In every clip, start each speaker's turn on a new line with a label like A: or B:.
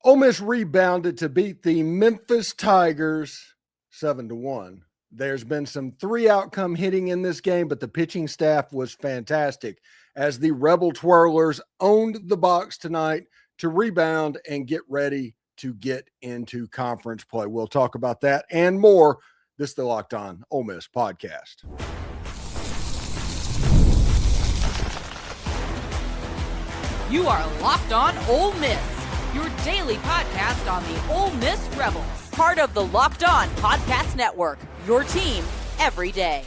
A: Ole Miss rebounded to beat the Memphis Tigers 7-1. There's been some three-outcome hitting in this game, but the pitching staff was fantastic as the Rebel Twirlers owned the box tonight to rebound and get ready to get into conference play. We'll talk about that and more. This is the Locked On Ole Miss podcast.
B: You are Locked On Ole Miss, your daily podcast on the Ole Miss Rebels. Part of the Locked On Podcast Network, your team every day.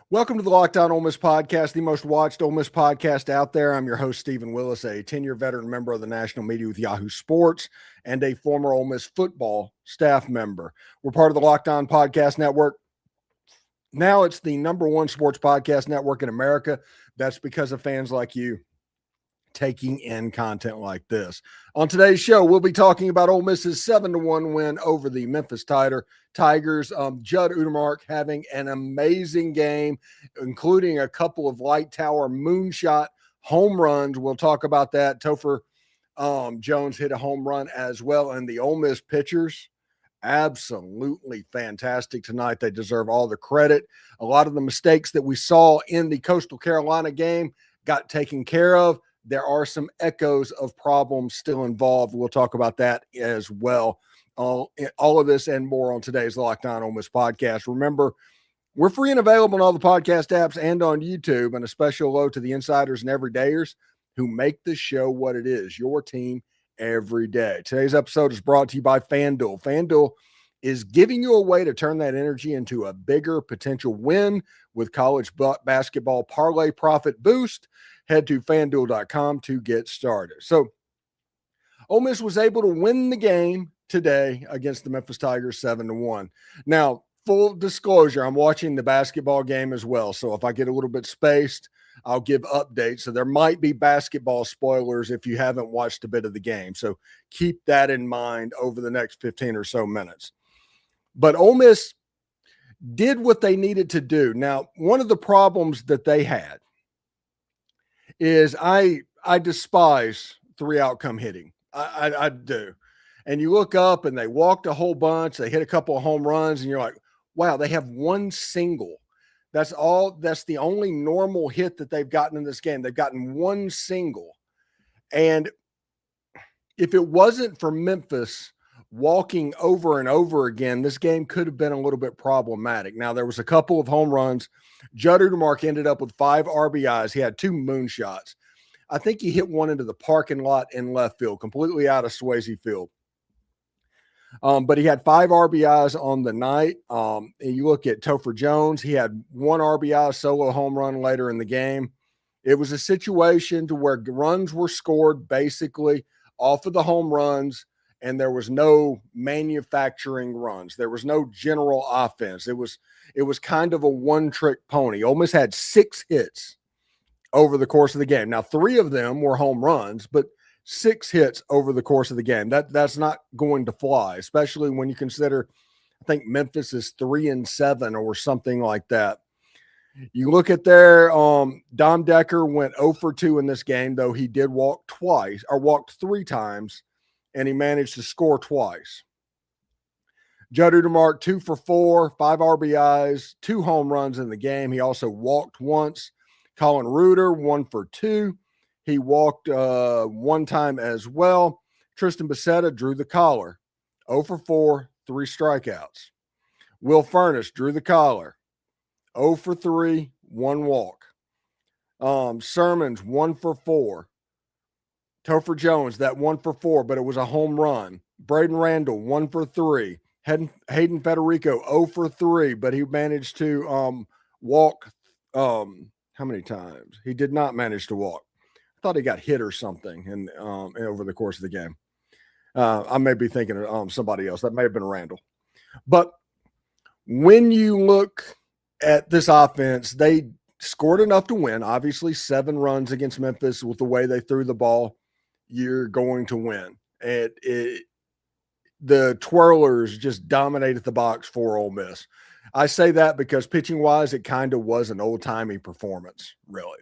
A: Welcome to the Locked On Ole Miss podcast, the most watched Ole Miss podcast out there. I'm your host, Stephen Willis, a 10-year veteran member of the national media with Yahoo Sports and a former Ole Miss football staff member. We're part of the Locked On Podcast Network. Now it's the number one sports podcast network in America. That's because of fans like you taking in content like this. On today's show, we'll be talking about Ole Miss's 7-1 win over the Memphis Tigers. Judd Utermark having an amazing game, including a couple of light tower moonshot home runs. We'll talk about that. Topher Jones hit a home run as well. And the Ole Miss pitchers, absolutely fantastic tonight. They deserve all the credit. A lot of the mistakes that we saw in the Coastal Carolina game got taken care of. There are some echoes of problems still involved. We'll talk about that as well. All of this and more on today's Locked On Ole Miss podcast. Remember, we're free and available on all the podcast apps and on YouTube. And a special hello to the insiders and everydayers who make the show what it is, your team every day. Today's episode is brought to you by FanDuel. FanDuel is giving you a way to turn that energy into a bigger potential win with college basketball parlay profit boost. Head to FanDuel.com to get started. So Ole Miss was able to win the game today against the Memphis Tigers 7-1. Now, full disclosure, I'm watching the basketball game as well. So if I get a little bit spaced, I'll give updates. So there might be basketball spoilers if you haven't watched a bit of the game. So keep that in mind over the next 15 or so minutes. But Ole Miss did what they needed to do. Now, one of the problems that they had is I despise three-outcome hitting. I do. And you look up and they walked a whole bunch. They hit a couple of home runs, and you're like, wow, they have one single. That's all. That's the only normal hit that they've gotten in this game. They've gotten one single. And if it wasn't for Memphis walking over and over again, this game could have been a little bit problematic. Now, there was a couple of home runs. Judd Utermark ended up with 5 RBIs. He had 2 moonshots. I think he hit one into the parking lot in left field, completely out of Swayze Field. But he had 5 RBIs on the night. And you look at Topher Jones, he had 1 RBI solo home run later in the game. It was a situation to where runs were scored basically off of the home runs, and there was no manufacturing runs. There was no general offense. It was kind of a one-trick pony. Ole Miss had 6 hits over the course of the game. Now, 3 of them were home runs, but 6 hits over the course of the game. That's not going to fly, especially when you consider, I think Memphis is 3-7 or something like that. You look at their Dom Decker went 0 for 2 in this game, though he did walked 3 times, and he managed to score twice. Judd Utermark, 2 for 4, 5 RBIs, 2 home runs in the game. He also walked once. Colin Reuter, 1 for 2. He walked 1 time as well. Tristan Bissetta drew the collar, 0 for 4, 3 strikeouts. Will Furniss drew the collar, 0 for 3, 1 walk. Sermons, 1 for 4. Topher Jones, that 1 for 4, but it was a home run. Braden Randall, 1 for 3. Hayden Federico, 0 for 3, but he managed to walk. How many times? He did not manage to walk. I thought he got hit or something over the course of the game. I may be thinking of somebody else. That may have been Randall. But when you look at this offense, they scored enough to win. Obviously, 7 runs against Memphis with the way they threw the ball. You're going to win. The Twirlers just dominated the box for Ole Miss. I say that because pitching-wise, it kind of was an old-timey performance, really.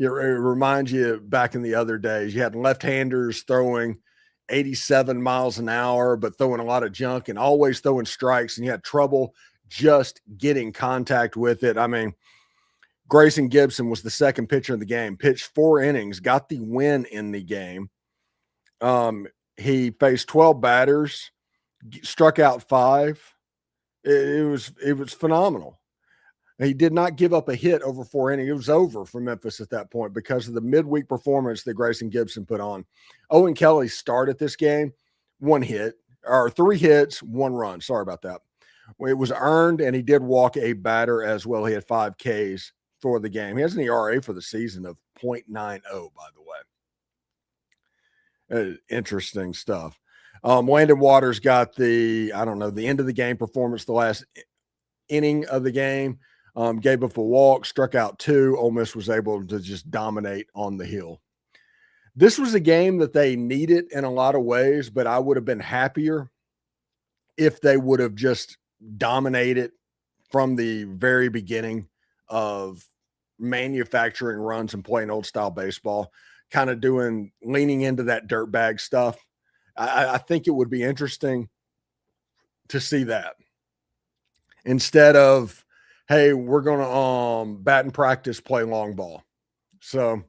A: It reminds you back in the other days, you had left-handers throwing 87 miles an hour, but throwing a lot of junk and always throwing strikes, and you had trouble just getting contact with it. I mean, Grayson Gibson was the second pitcher of the game, pitched 4 innings, got the win in the game. He faced 12 batters, struck out 5. It was phenomenal. He did not give up a hit over 4 innings. It was over for Memphis at that point because of the midweek performance that Grayson Gibson put on. Owen Kelly started this game, 3 hits, 1 run. Sorry about that. It was earned, and he did walk a batter as well. He had 5 Ks for the game. He has an ERA for the season of 0.90, by the way. Interesting stuff. Landon Waters got the end of the game performance, the last inning of the game. Gave up a walk, struck out 2. Ole Miss was able to just dominate on the hill. This was a game that they needed in a lot of ways, but I would have been happier if they would have just dominated from the very beginning of manufacturing runs and playing old style baseball, kind of leaning into that dirtbag stuff. I think it would be interesting to see that instead of, hey, we're going to bat and practice, play long ball. So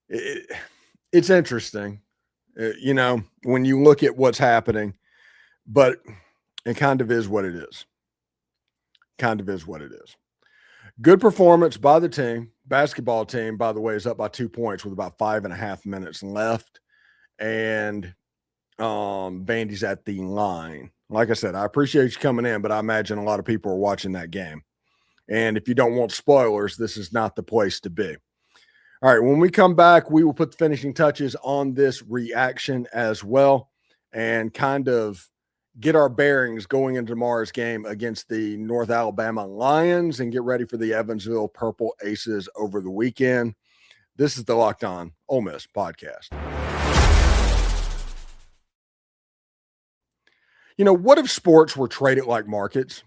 A: it's interesting, when you look at what's happening, but it kind of is what it is. Good performance by the team. Basketball team, by the way, is up by 2 points with about 5.5 minutes left. And Vandy's at the line. Like I said, I appreciate you coming in, but I imagine a lot of people are watching that game. And if you don't want spoilers, this is not the place to be. All right, when we come back, we will put the finishing touches on this reaction as well and kind of get our bearings going into tomorrow's game against the North Alabama Lions and get ready for the Evansville Purple Aces over the weekend. This is the Locked On Ole Miss podcast. What if sports were traded like markets?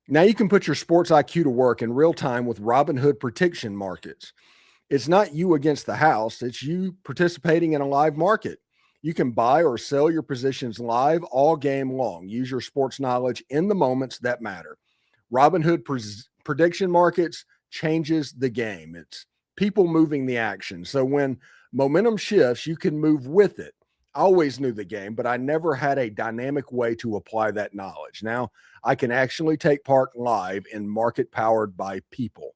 A: Now you can put your sports IQ to work in real time with Robinhood prediction markets. It's not you against the house. It's you participating in a live market. You can buy or sell your positions live all game long. Use your sports knowledge in the moments that matter. Robinhood prediction markets changes the game. It's people moving the action. So when momentum shifts, you can move with it. I always knew the game, but I never had a dynamic way to apply that knowledge. Now I can actually take part live in market powered by people.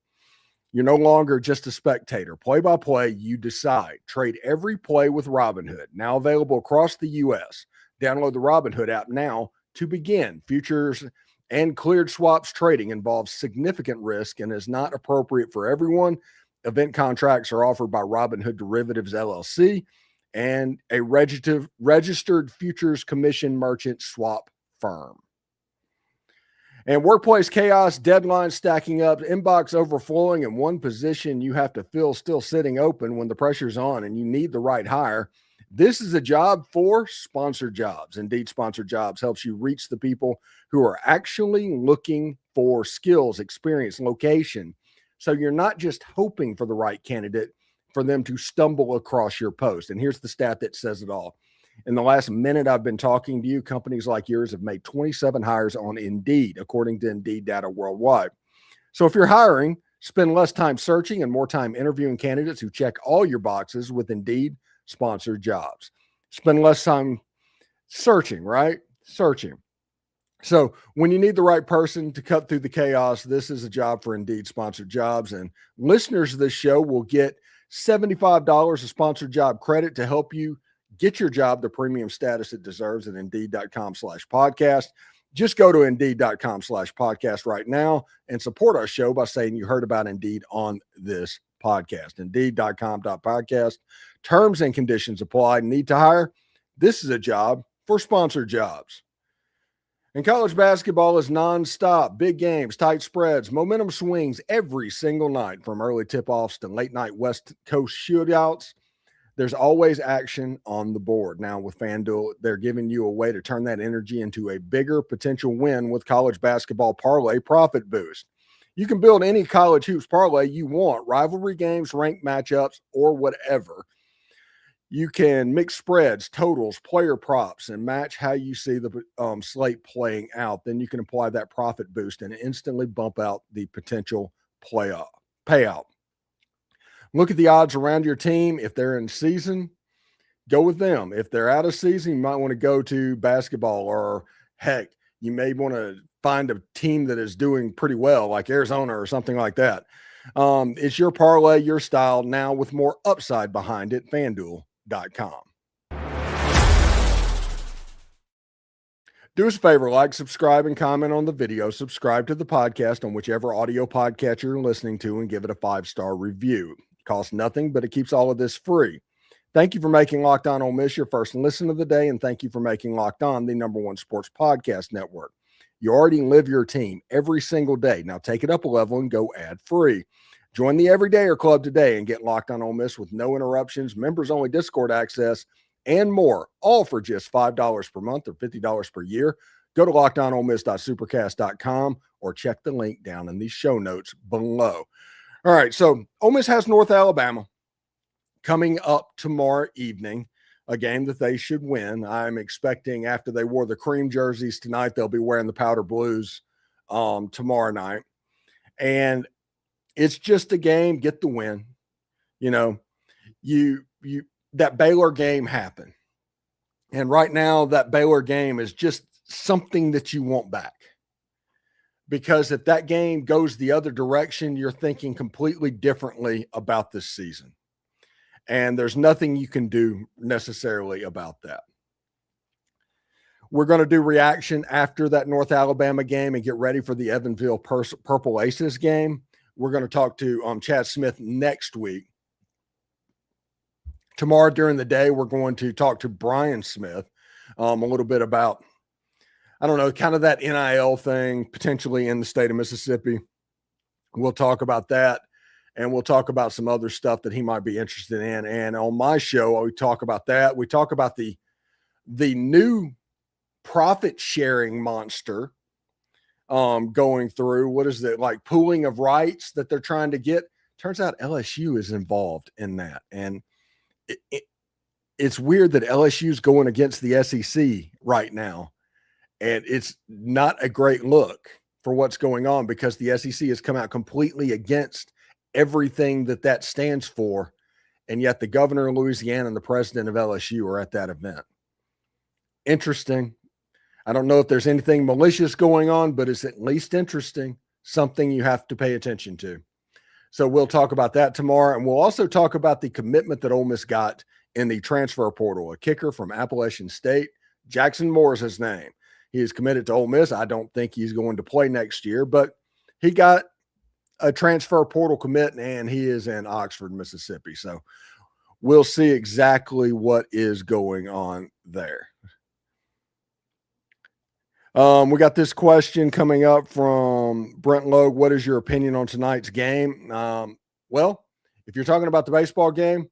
A: You're no longer just a spectator. Play by play, you decide. Trade every play with Robinhood. Now available across the U.S. Download the Robinhood app now to begin. Futures and cleared swaps trading involves significant risk and is not appropriate for everyone. Event contracts are offered by Robinhood Derivatives LLC and a registered futures commission merchant swap firm. And workplace chaos, deadlines stacking up, inbox overflowing, and one position you have to fill still sitting open when the pressure's on and you need the right hire. This is a job for Sponsored Jobs. Indeed, Sponsored Jobs helps you reach the people who are actually looking for skills, experience, location. So you're not just hoping for the right candidate for them to stumble across your post. And here's the stat that says it all. In the last minute I've been talking to you, companies like yours have made 27 hires on Indeed, according to Indeed data worldwide. So if you're hiring, spend less time searching and more time interviewing candidates who check all your boxes with Indeed Sponsored Jobs. Spend less time searching, right? Searching. So when you need the right person to cut through the chaos, this is a job for Indeed Sponsored Jobs. And listeners of this show will get $75 of sponsored job credit to help you get your job the premium status it deserves at Indeed.com/podcast. Just go to Indeed.com/podcast right now and support our show by saying you heard about Indeed on this podcast. Indeed.com/podcast. Terms and conditions apply. Need to hire? This is a job for Sponsored Jobs. And college basketball is nonstop. Big games, tight spreads, momentum swings every single night from early tip-offs to late-night West Coast shootouts. There's always action on the board. Now with FanDuel, they're giving you a way to turn that energy into a bigger potential win with college basketball parlay profit boost. You can build any college hoops parlay you want, rivalry games, ranked matchups, or whatever. You can mix spreads, totals, player props, and match how you see the slate playing out. Then you can apply that profit boost and instantly bump out the potential payout. Look at the odds around your team. If they're in season, go with them. If they're out of season, you might want to go to basketball, or heck, you may want to find a team that is doing pretty well, like Arizona or something like that. It's your parlay, your style, now with more upside behind it. FanDuel.com. Do us a favor, like, subscribe, and comment on the video. Subscribe to the podcast on whichever audio podcast you're listening to and give it a 5-star review. It costs nothing, but it keeps all of this free. Thank you for making Locked On Ole Miss your first listen of the day, and thank you for making Locked On the #1 sports podcast network. You already live your team every single day. Now take it up a level and go ad-free. Join the Everydayer Club today and get Locked On Ole Miss with no interruptions, members-only Discord access, and more, all for just $5 per month or $50 per year. Go to lockedonolemiss.supercast.com or check the link down in the show notes below. All right, so Ole Miss has North Alabama coming up tomorrow evening, a game that they should win. I'm expecting after they wore the cream jerseys tonight, they'll be wearing the powder blues tomorrow night. And it's just a game, get the win. You know, that Baylor game happened. And right now, that Baylor game is just something that you want back. Because if that game goes the other direction, you're thinking completely differently about this season. And there's nothing you can do necessarily about that. We're going to do reaction after that North Alabama game and get ready for the Evansville Purple Aces game. We're going to talk to Chad Smith next week. Tomorrow during the day, we're going to talk to Brian Smith a little bit about, I don't know, kind of that NIL thing potentially in the state of Mississippi. We'll talk about that. And we'll talk about some other stuff that he might be interested in. And on my show, we talk about that. We talk about the new profit sharing monster going through. What is it, like pooling of rights that they're trying to get? Turns out LSU is involved in that. And it's weird that LSU is going against the SEC right now. And it's not a great look for what's going on because the SEC has come out completely against everything that stands for, and yet the governor of Louisiana and the president of LSU are at that event. Interesting. I don't know if there's anything malicious going on, but it's at least interesting, something you have to pay attention to. So we'll talk about that tomorrow, and we'll also talk about the commitment that Ole Miss got in the transfer portal, a kicker from Appalachian State. Jackson Moore is his name. He is committed to Ole Miss. I don't think he's going to play next year, but he got a transfer portal commit, and he is in Oxford, Mississippi. So we'll see exactly what is going on there. We got this question coming up from Brent Logue. What is your opinion on tonight's game? Well, if you're talking about the baseball game,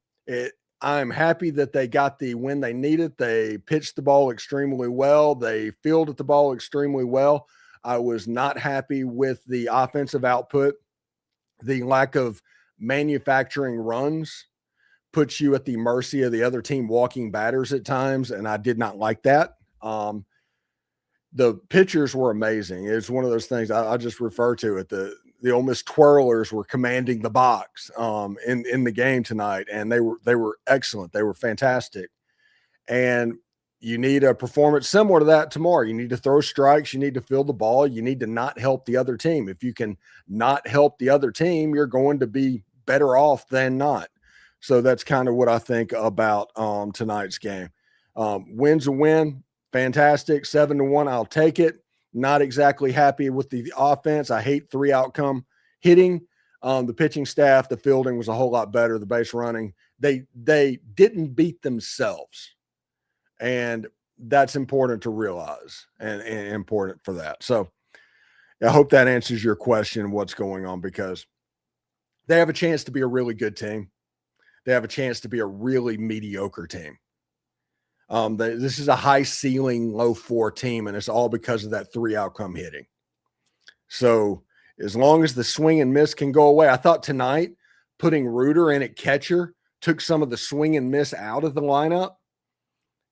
A: I'm happy that they got the win they needed. They pitched the ball extremely well. They fielded the ball extremely well. I was not happy with the offensive output. The lack of manufacturing runs puts you at the mercy of the other team walking batters at times, and I did not like that. The pitchers were amazing. It's one of those things I just refer to it. The Ole Miss twirlers were commanding the box in the game tonight, and they were excellent. They were fantastic. And you need a performance similar to that tomorrow. You need to throw strikes. You need to field the ball. You need to not help the other team. If you can not help the other team, you're going to be better off than not. So that's kind of what I think about tonight's game. Win's a win. Fantastic. 7-1. I'll take it. Not exactly happy with the offense. I hate 3-outcome hitting. The pitching staff, the fielding was a whole lot better. The base running, they didn't beat themselves. And that's important to realize and important for that. So I hope that answers your question, what's going on, because they have a chance to be a really good team. They have a chance to be a really mediocre team. This is a high ceiling, low floor team, and it's all because of that 3-outcome hitting. So as long as the swing and miss can go away. I thought tonight putting Reuter in at catcher took some of the swing and miss out of the lineup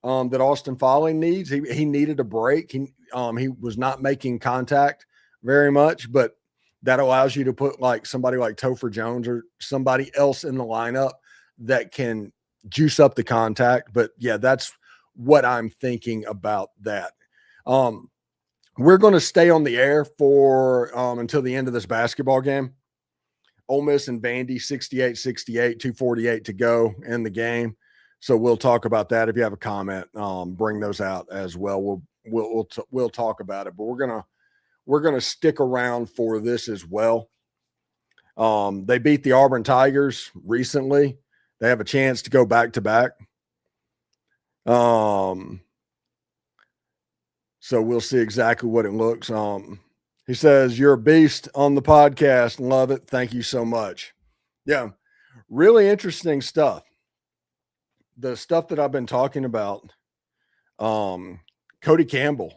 A: that Austin Foley needs. He needed a break. He was not making contact very much, but that allows you to put like somebody like Topher Jones or somebody else in the lineup that can juice up the contact. But yeah, that's what I'm thinking about that. We're going to stay on the air for until the end of this basketball game. Ole Miss and Vandy, 68-68, 2:48 to go in the game. So we'll talk about that. If you have a comment, bring those out as well. We'll talk about it. But we're gonna stick around for this as well. They beat the Auburn Tigers recently. They have a chance to go back to back. So we'll see exactly what it looks. He says, "You're a beast on the podcast. Love it. Thank you so much." Yeah, really interesting stuff. The stuff that I've been talking about. Cody Campbell,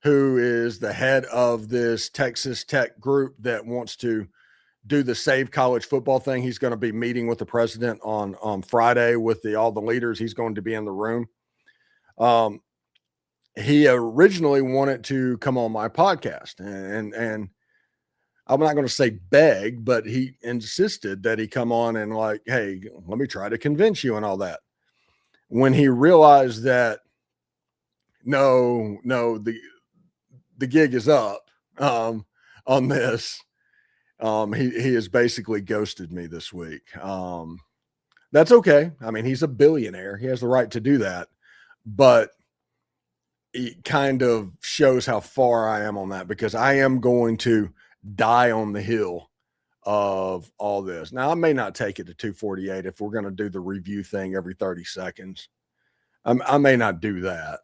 A: who is the head of this Texas Tech group that wants to do the Save College Football thing. He's going to be meeting with the president on Friday with all the leaders. He's going to be in the room. He originally wanted to come on my podcast, and I'm not going to say beg, but he insisted that he come on and like, hey, let me try to convince you and all that. When he realized that, no, the gig is up on this, he has basically ghosted me this week. That's okay. I mean, he's a billionaire. He has the right to do that, but it kind of shows how far I am on that, because I am going to die on the hill of all this. Now, I may not take it to 2:48 if we're going to do the review thing every 30 seconds. I may not do that.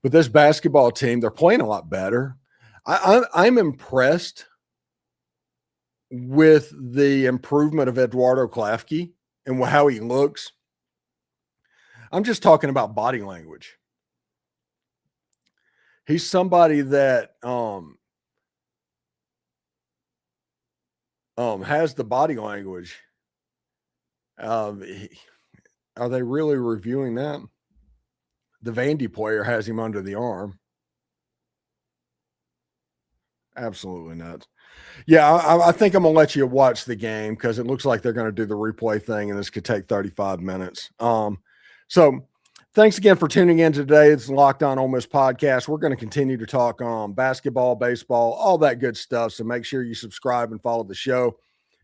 A: But this basketball team, they're playing a lot better. I'm impressed with the improvement of Eduardo Klafke and how he looks. I'm just talking about body language. He's somebody that has the body language. Are they really reviewing that? The Vandy player has him under the arm. Absolutely nuts. Yeah, I think I'm going to let you watch the game because it looks like they're going to do the replay thing, and this could take 35 minutes. So thanks again for tuning in today. It's the Locked On Ole Miss podcast. We're going to continue to talk basketball, baseball, all that good stuff. So make sure you subscribe and follow the show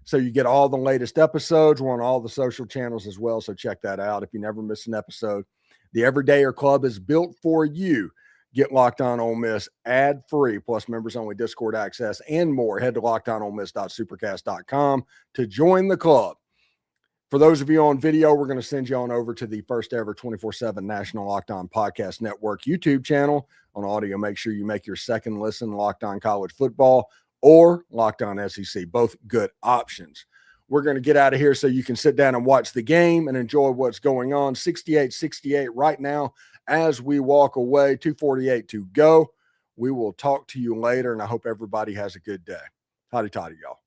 A: so you get all the latest episodes. We're on all the social channels as well, so check that out if you never miss an episode. The Everydayer Club is built for you. Get Locked On Ole Miss ad-free, plus members-only Discord access and more. Head to lockedonolemmiss.supercast.com to join the club. For those of you on video, we're going to send you on over to the first ever 24/7 National Locked On Podcast Network YouTube channel. On audio, make sure you make your second listen Locked On College Football or Locked On SEC. Both good options. We're going to get out of here so you can sit down and watch the game and enjoy what's going on. 68-68 right now as we walk away. 2:48 to go. We will talk to you later, and I hope everybody has a good day. Howdy toddy, y'all.